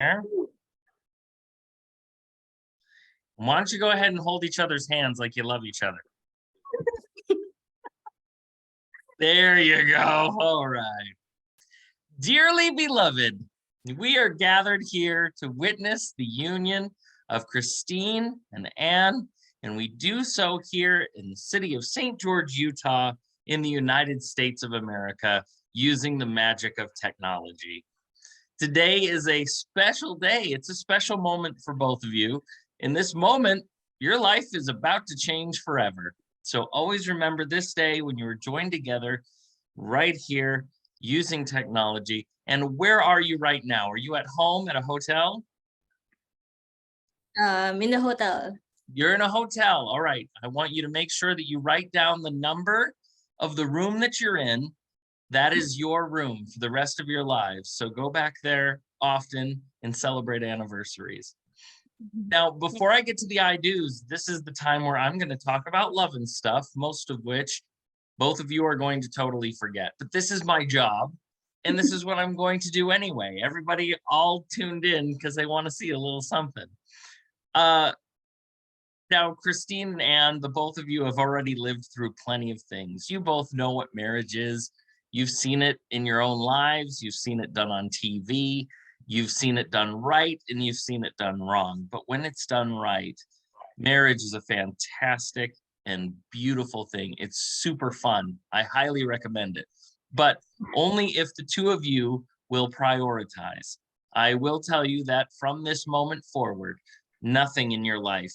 there. Why don't you go ahead and hold each other's hands like you love each other? There you go. All right. Dearly beloved, we are gathered here to witness the union of Christine and Anne, and we do so here in the city of St. George, Utah, in the United States of America, using the magic of technology. Today is a special day. It's a special moment for both of you. In this moment, your life is about to change forever. So always remember this day when you were joined together right here using technology. And where are you right now? Are you at home at a hotel? In the hotel. You're in a hotel. All right. I want you to make sure that you write down the number of the room that you're in. That is your room for the rest of your lives. So go back there often and celebrate anniversaries. Now, before I get to the I do's, this is the time where I'm going to talk about love and stuff, most of which both of you are going to totally forget. But this is my job, and this is what I'm going to do anyway. Everybody all tuned in because they want to see a little something. Now, Christine and Anne, the both of you have already lived through plenty of things. You both know what marriage is. You've seen it in your own lives. You've seen it done on TV. You've seen it done right, and you've seen it done wrong. But when it's done right, marriage is a fantastic and beautiful thing. It's super fun. I highly recommend it, but only if the two of you will prioritize. I will tell you that from this moment forward, nothing in your life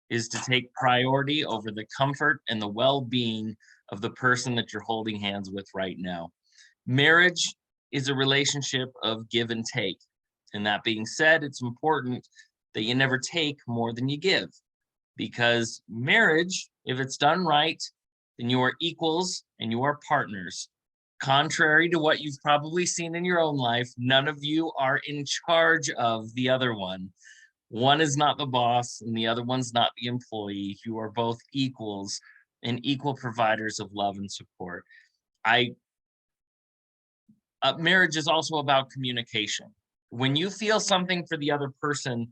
is to take priority over the comfort and the well-being of the person that you're holding hands with right now. Marriage is a relationship of give and take. And that being said, it's important that you never take more than you give, because marriage, if it's done right, then you are equals and you are partners. Contrary to what you've probably seen in your own life, none of you are in charge of the other one. One is not the boss and the other one's not the employee. You are both equals and equal providers of love and support. Marriage is also about communication. When you feel something for the other person,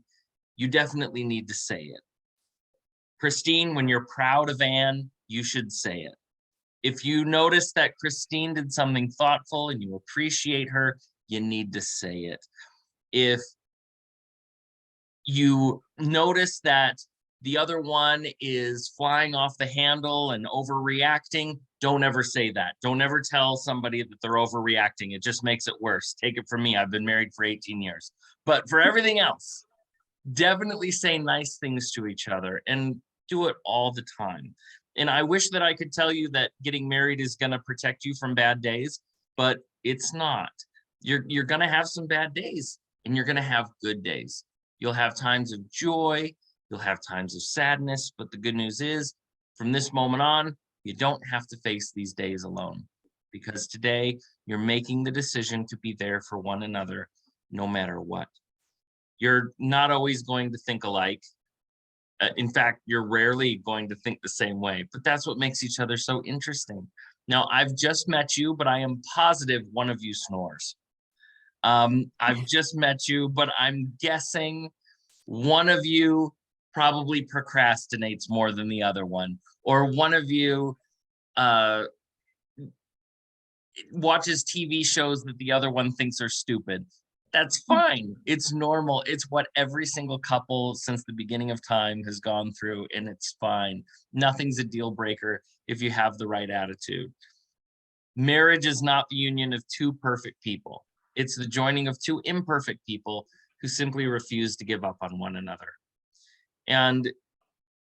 you definitely need to say it. Christine, when you're proud of Anne, you should say it. If you notice that Christine did something thoughtful and you appreciate her, you need to say it. If you notice that the other one is flying off the handle and overreacting, don't ever say that. Don't ever tell somebody that they're overreacting. It just makes it worse. Take it from me. I've been married for 18 years. But for everything else, definitely say nice things to each other and do it all the time. And I wish that I could tell you that getting married is going to protect you from bad days, but it's not. You're going to have some bad days and you're going to have good days. You'll have times of joy. You'll have times of sadness. But the good news is, from this moment on, you don't have to face these days alone, because today you're making the decision to be there for one another no matter what. You're not always going to think alike. In fact, you're rarely going to think the same way, but that's what makes each other so interesting. Now, I've just met you, but I am positive one of you snores. I've just met you, but I'm guessing one of you probably procrastinates more than the other one, or one of you watches TV shows that the other one thinks are stupid. That's fine. It's normal. It's what every single couple since the beginning of time has gone through, and it's fine. Nothing's a deal breaker if you have the right attitude. Marriage is not the union of two perfect people. It's the joining of two imperfect people who simply refuse to give up on one another. And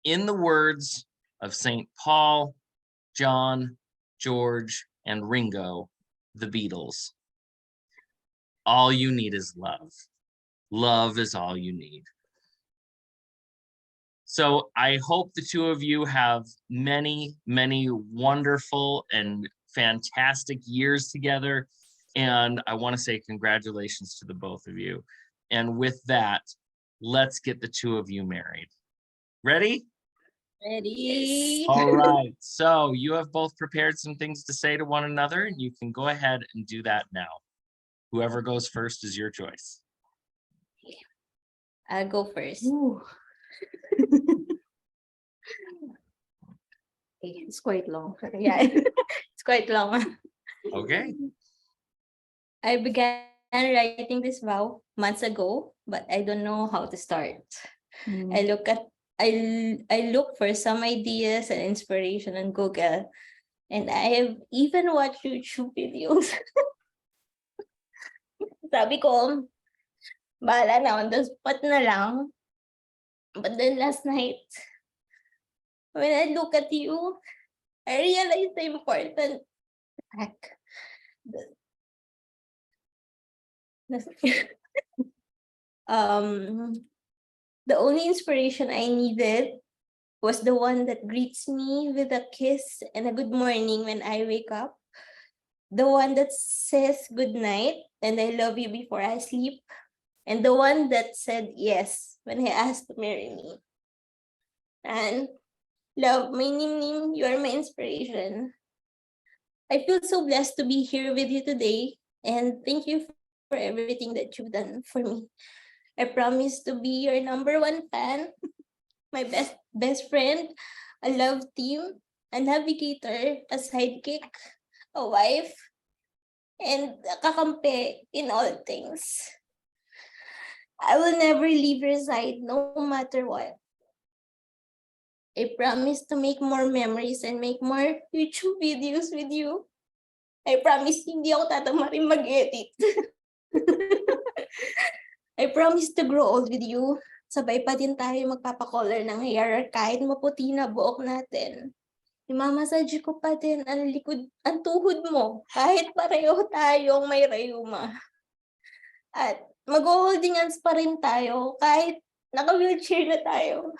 in the words of St. Paul, John, George, and Ringo, the Beatles, all you need is love. Love is all you need. So I hope the two of you have many, many wonderful and fantastic years together. And I want to say congratulations to the both of you. And with that, let's get the two of you married. Ready? Ready. All right. So you have both prepared some things to say to one another, and you can go ahead and do that now. Whoever goes first is your choice. I'll go first. Ooh. It's quite long. Yeah, it's quite long. Okay. I began writing this vow months ago, but I don't know how to start. Mm. I look for some ideas and inspiration on Google, and I have even watched YouTube videos. Sabi ko, bahala na, on the spot na lang. But then last night, when I look at you, I realized the important fact. um, the only inspiration I needed was the one that greets me with a kiss and a good morning when I wake up. The one that says good night and I love you before I sleep. And the one that said yes when I asked to marry me. And love, my Nim, you are my inspiration. I feel so blessed to be here with you today. And thank you for everything that you've done for me. I promise to be your number one fan, my best friend, a love team, a navigator, a sidekick, a wife, and a kakampi in all things. I will never leave your side no matter what. I promise to make more memories and make more YouTube videos with you. I promise hindi ako tatamarin mag-edit. I promise to grow old with you. Sabay pa din tayo magpapakolor ng hair kahit maputi na buhok natin. Imamassage ko pa din ang likod, ang tuhod mo kahit pareho tayong may rayuma. At mag-holding hands pa rin tayo kahit naka-wheelchair na tayo.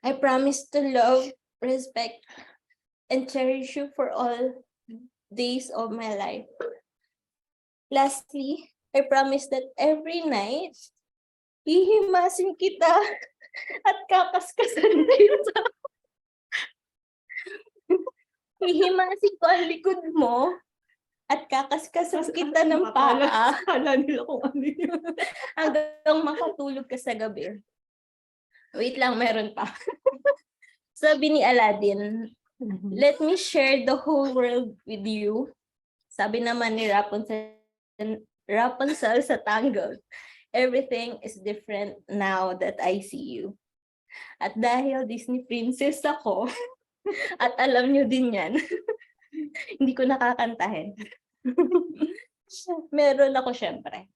I promise to love, respect, and cherish you for all days of my life. Lastly, I promise that every night, hihimasin kita at kakaskasan tayo sa... Hihimasin ko ang likod mo at kakaskasan kita ng paa Kala nila kung ano yun. hanggang makatulog ka sa gabi. Wait lang, meron pa. Sabi ni Aladdin, let me share the whole world with you. Sabi naman ni Rapunzel sa Tangled, everything is different now that I see you. At dahil Disney princess ako, at alam nyo din yan, hindi ko nakakantahin. Meron ako syempre.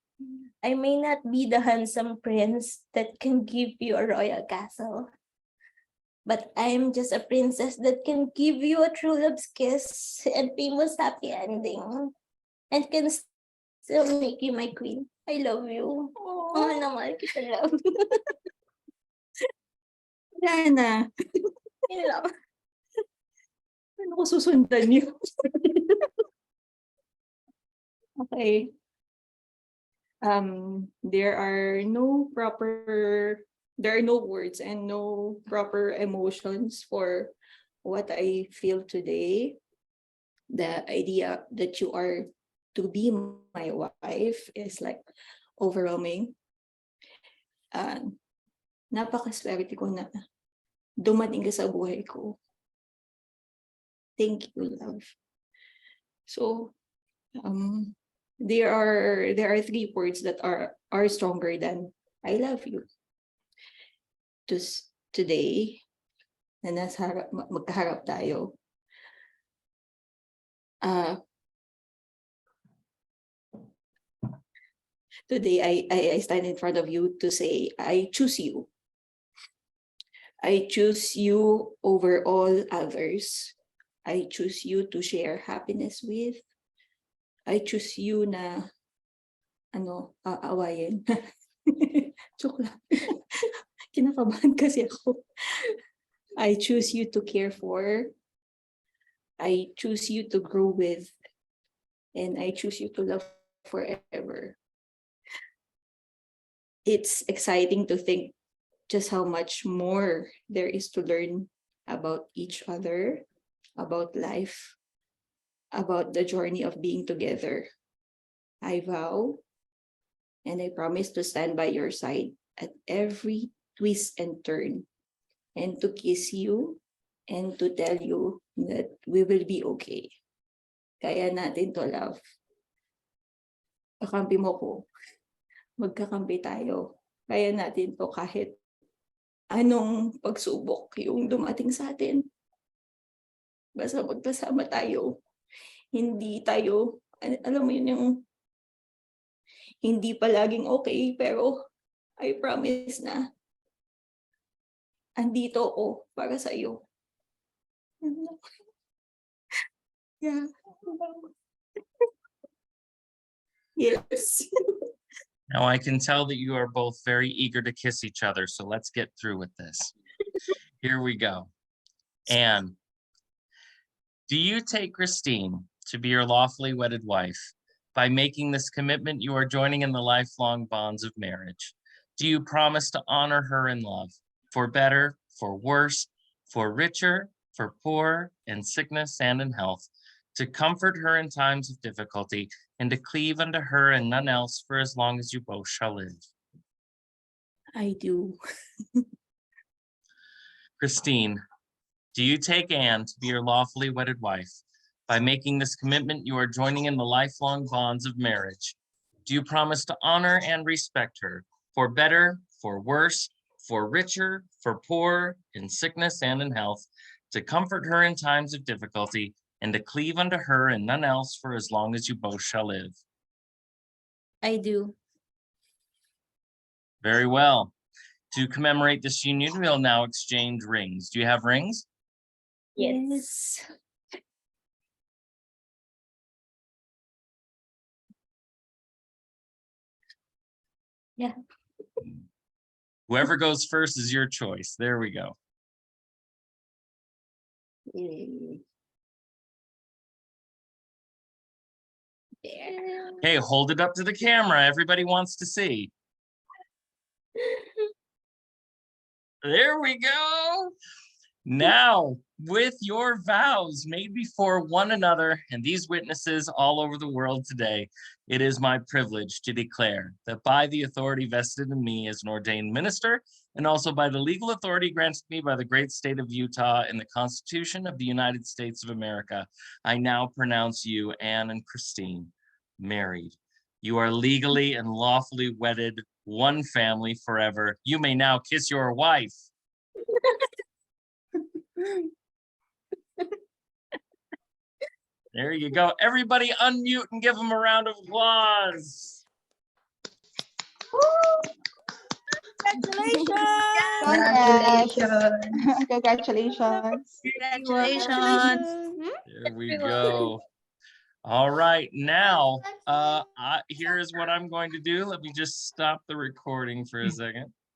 I may not be the handsome prince that can give you a royal castle. But I'm just a princess that can give you a true love's kiss and famous happy ending. And can still make you my queen. I love you. Oh, naman kita love. Wala na. Yun lang. Ano ko susundan yun? Okay. There are no words and no proper emotions for what I feel today. The idea that you are to be my wife is like overwhelming. Napakaswerte ko na dumating ka sa buhay ko. Thank you, love. So, there are 3 words that are stronger than I love you. Today, na magkaharap tayo. Today, I stand in front of you to say, I choose you. I choose you over all others. I choose you to share happiness with. I choose you na, aawayin. Joke lang. Kinakabahan kasi ako. I choose you to care for. I choose you to grow with. And I choose you to love forever. It's exciting to think just how much more there is to learn about each other, about life, about the journey of being together. I vow and I promise to stand by your side at every twist and turn, and to kiss you and to tell you that we will be okay. Kaya natin to, love. Kakampi mo ko. Magkakampi tayo. Kaya natin to kahit anong pagsubok yung dumating sa atin. Basta magkasama tayo. Hindi tayo, alam mo yun, yung hindi palaging okay, pero I promise na andito ako para sa iyo. Yeah. Yes. Now I can tell that you are both very eager to kiss each other, so let's get through with this. Here we go. Anne, do you take Christine to be your lawfully wedded wife? By making this commitment, you are joining in the lifelong bonds of marriage. Do you promise to honor her in love, for better, for worse, for richer, for poor, in sickness and in health, to comfort her in times of difficulty, and to cleave unto her and none else for as long as you both shall live? I do. Christine, do you take Anne to be your lawfully wedded wife? By making this commitment, you are joining in the lifelong bonds of marriage. Do you promise to honor and respect her, for better, for worse, for richer, for poor, in sickness and in health, to comfort her in times of difficulty, and to cleave unto her and none else for as long as you both shall live? I do. Very well. To commemorate this union, we'll now exchange rings. Do you have rings? Yes. Yeah. Whoever goes first is your choice. There we go. There. Okay, hold it up to the camera. Everybody wants to see. There we go. Now, with your vows made before one another and these witnesses all over the world today, it is my privilege to declare that by the authority vested in me as an ordained minister, and also by the legal authority granted me by the great state of Utah and the Constitution of the United States of America, I now pronounce you, Anne and Christine, married. You are legally and lawfully wedded, one family forever. You may now kiss your wife. There you go. Everybody unmute and give them a round of applause. Congratulations. Congratulations. Congratulations. There we go. All right, now, here is what I'm going to do. Let me just stop the recording for a second.